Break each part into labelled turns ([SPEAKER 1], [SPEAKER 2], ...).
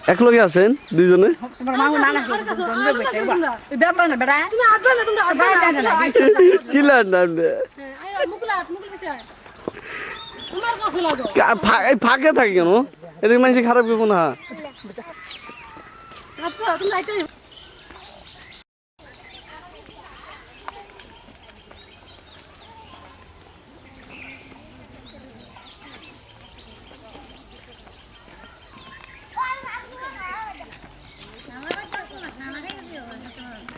[SPEAKER 1] এক লগে আছেন দুইজনে চিল্লান না ফাঁকে থাকে কেন এটা মানুষ খারাপ করবো না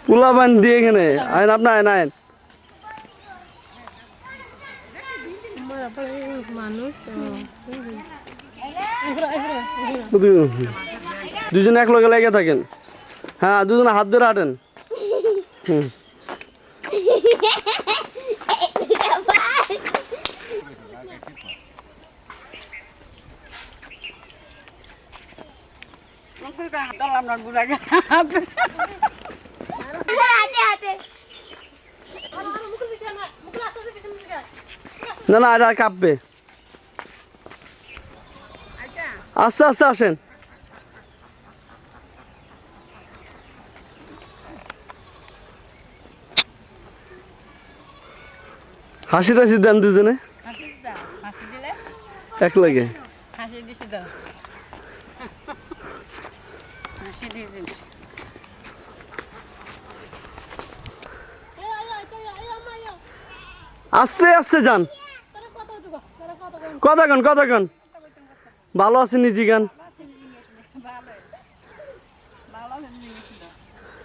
[SPEAKER 1] পুলা বান দিয়ে এখানে আইন আপনার আইন আইন দুজনে এক লগে লেগে থাকেন হ্যাঁ দুজনে হাত ধরে হাঁটেন না না এটা কাঁপবে আস্তে আস্তে আসেন হাসি টাসি দেন দুজনে এক লাগে আস্তে আস্তে যান কথা কন ভালো আছে নিজে গান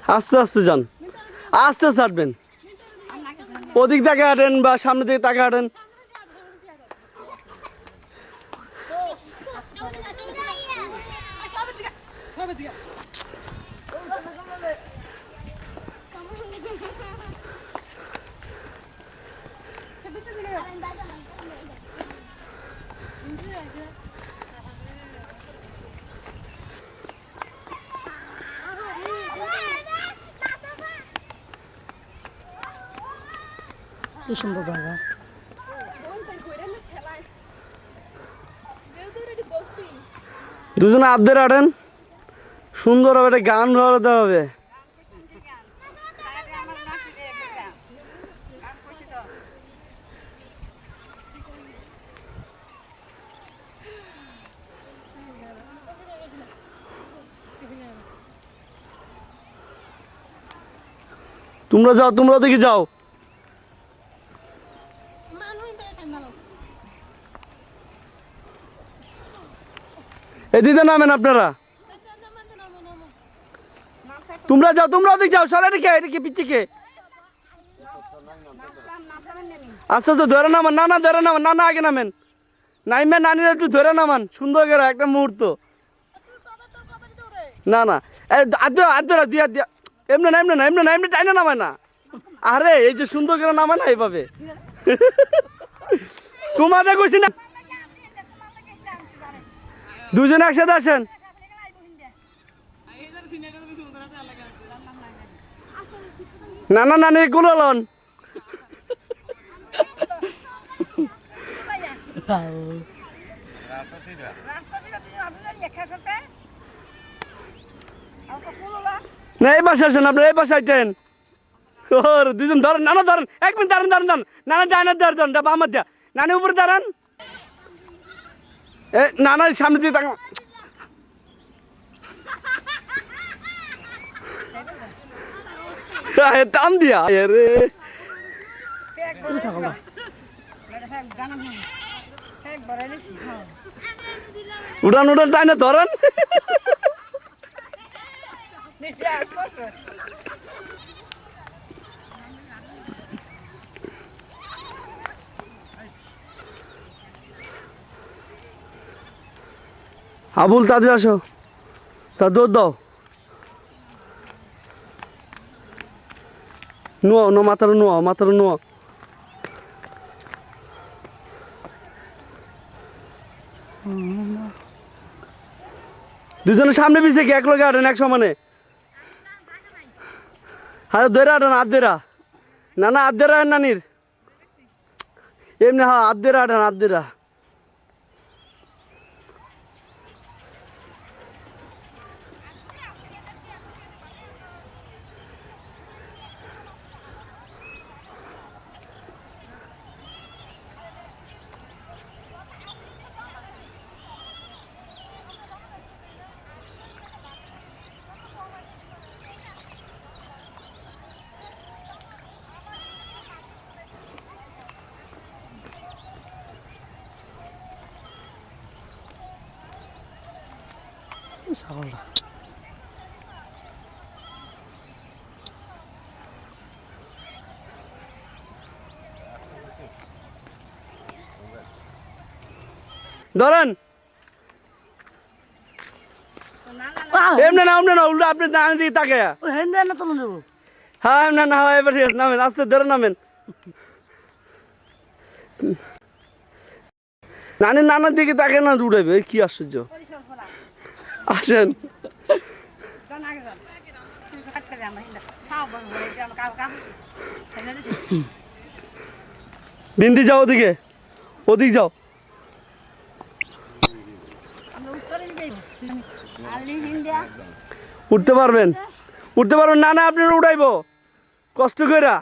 [SPEAKER 1] আস্তে আস্তে যান আস্তে ছাড়বেন ওদিক তাকে হাঁটেন বা সামনে দিকে তাকে হাঁটেন কি সুন্দর জায়গা দুজনে আধের আড়েন সুন্দর হবে একটা গান ধরাতে হবে তোমরা যাও তোমরা ওদিকে যাও এদিকে নামেন আপনারা তোমরা যাও তোমরা ওদিকে যাও সরে কে এটা কি পিচ্ছি কে আস্তে আস্তে ধরে নামান না ধরে নামান না আগে নামেন নাইমে নানিরা একটু ধরে নামান সুন্দর করে একটা মুহূর্ত না না আদরা দিয়া দিয়া এমনি না এমনি টাইনা নামায় না আরে এই যে সুন্দর করে নামায় না এইভাবে তোমাদের কইছি না দুজনে একসাথে আসেন নানা নানি কোলো লন না এই পাশে আসেন আপনার এই পাশে আইতেন ওর দুজন ধরেন নানা ধরেন এক মিনিট দাঁড়ান নানা ডাইনার ধরেন আমার দিয়া নানি উপরে দাঁড়ান এ নানা সামনে দিয়ে তাকান টান দিয়া রে উড়ান টাইনা ধরেন আবুল তাদের আসো তা দৌড় দাও নুয়াও না মাথার নুয়াও দুজনের সামনে পিছে কি এক লগে আটেন এক সমানে? হ্যাঁ ধরে আটেন হাত ধরা। না না হাত ধরা নানির এমনি, হ্যাঁ হাত ধরা আটেন হাত ধরা। ধরেন এমনি না এমনি না উল্টো আপনি ডানের দিকে তাকে। হ্যাঁ এমনি না, হ্যাঁ এবার ঠিক আছে, নামেন আস্তে ধরে নামেন। নানির নানার দিকে তাকে না উঠাইবে, কি আশ্চর্য। আসেন বিন্দি যাও ওদিকে, ওদিক যাও। উঠতে পারবেন, উঠতে পারবেন। না না আপনারা উঠাইবো কষ্ট কইরা।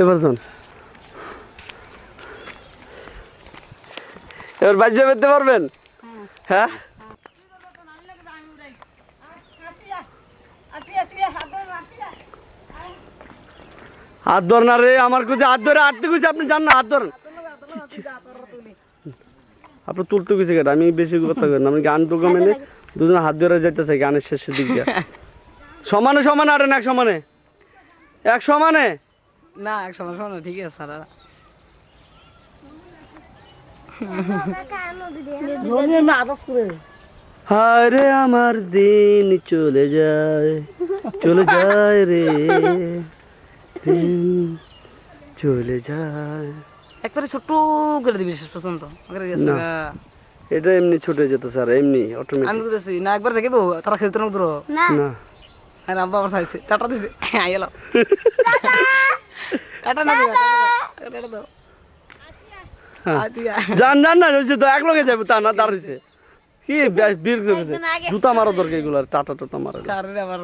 [SPEAKER 1] এবার যান, এবার বাজ্যা পেতে পারবেন? হ্যাঁ হাত ধর না রে, আমার কাছে হাত ধরে আটতে গেছে, আপনি জান না হাত ধরেন। আপনি তুলতে গেছে কেন? আমি বেশি কথা করি না, আমি গান প্রোগ্রামে দুজন হাত ধরে যাইতেছে গানের শেষের দিকে। সমানে সমানে আটেন, এক সমানে, এক সমানে
[SPEAKER 2] না, এক সমান সমান ঠিক আছে স্যার।
[SPEAKER 1] হায় রে আমার দিন চলে যায়, চলে যায় রে দিন চলে যায়।
[SPEAKER 2] একবারে ছোট্ট করে দিবি শেষ পর্যন্ত।
[SPEAKER 1] না, এটা এমনি ছোট যেত স্যার, এমনি অটোমেটিক।
[SPEAKER 2] আমি বুঝেছি না, একবার দেখিব তারা খেলতে না ধরো
[SPEAKER 1] না
[SPEAKER 2] আর আব্বা আবার চাইছে টাটা দিছে আইলো টাটা না দিবা, টাটা দাও।
[SPEAKER 1] জান জান না হয়েছে তো এক লগে যাবো, তা না দাঁড়িয়েছে কি বীর জুতা মারা দরকার, এগুলো টাটা টাটা মারা।
[SPEAKER 2] কারে আবার